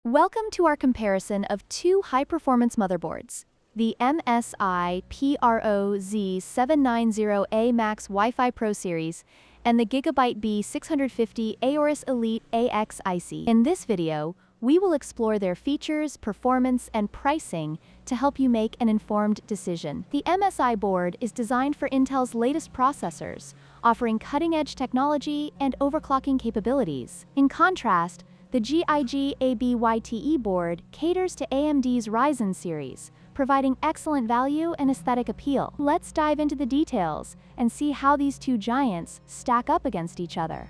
Welcome to our comparison of two high-performance motherboards, the MSI Z790-A Max WiFi ProSeries and the GIGABYTE B650 AORUS Elite AX IC. In this video, we will explore their features, performance, and pricing to help you make an informed decision. The MSI board is designed for Intel's latest processors, offering cutting-edge technology and overclocking capabilities. In contrast, the GIGABYTE board caters to AMD's Ryzen series, providing excellent value and aesthetic appeal. Let's dive into the details and see how these two giants stack up against each other.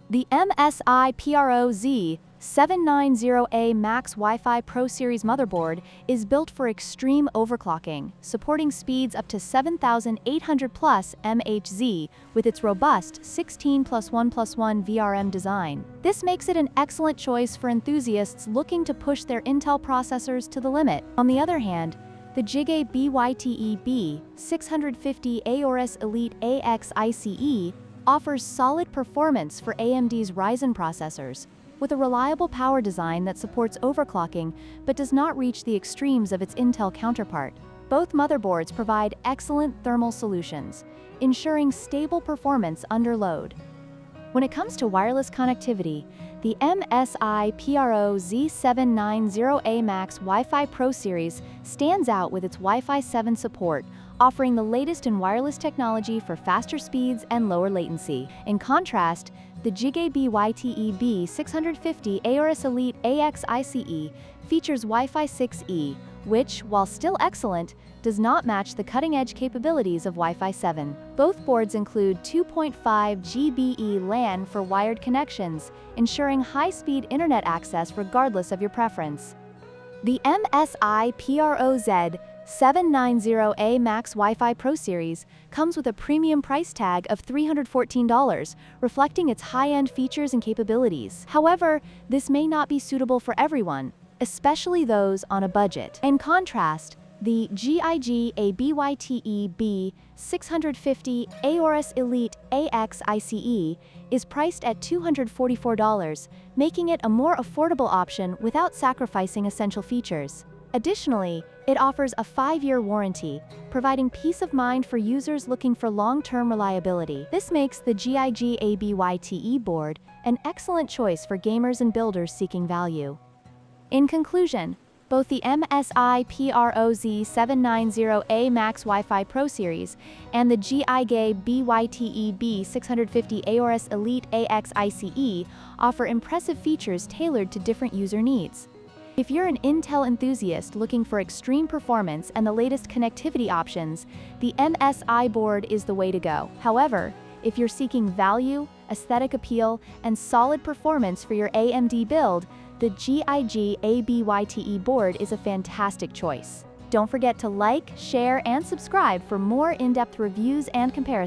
The MSI Z790-A Max Wi-Fi ProSeries motherboard is built for extreme overclocking, supporting speeds up to 7,800 plus MHz with its robust 16+1+1 VRM design. This makes it an excellent choice for enthusiasts looking to push their Intel processors to the limit. On the other hand, the GIGABYTE B650 AORUS Elite AX IC offers solid performance for AMD's Ryzen processors, with a reliable power design that supports overclocking but does not reach the extremes of its Intel counterpart. Both motherboards provide excellent thermal solutions, ensuring stable performance under load. When it comes to wireless connectivity, the MSI Z790-A Max Wi-Fi ProSeries stands out with its Wi-Fi 7 support, offering the latest in wireless technology for faster speeds and lower latency. In contrast, the GIGABYTE B650 AORUS Elite AX IC features Wi-Fi 6E, which, while still excellent, does not match the cutting-edge capabilities of Wi-Fi 7. Both boards include 2.5 GBE LAN for wired connections, ensuring high-speed internet access regardless of your preference. The MSI Z790-A Max Wi-Fi ProSeries comes with a premium price tag of $314, reflecting its high-end features and capabilities. However, this may not be suitable for everyone, especially those on a budget. In contrast, the GIGABYTE B650 AORUS Elite AX IC is priced at $244, making it a more affordable option without sacrificing essential features. Additionally, it offers a 5-year warranty, providing peace of mind for users looking for long-term reliability. This makes the GIGABYTE board an excellent choice for gamers and builders seeking value. In conclusion, both the MSI Z790-A Max Wi-Fi ProSeries and the GIGABYTE B650 AORUS Elite AX IC offer impressive features tailored to different user needs. If you're an Intel enthusiast looking for extreme performance and the latest connectivity options, the MSI board is the way to go. However, if you're seeking value, aesthetic appeal, and solid performance for your AMD build, the GIGABYTE board is a fantastic choice. Don't forget to like, share, and subscribe for more in-depth reviews and comparisons.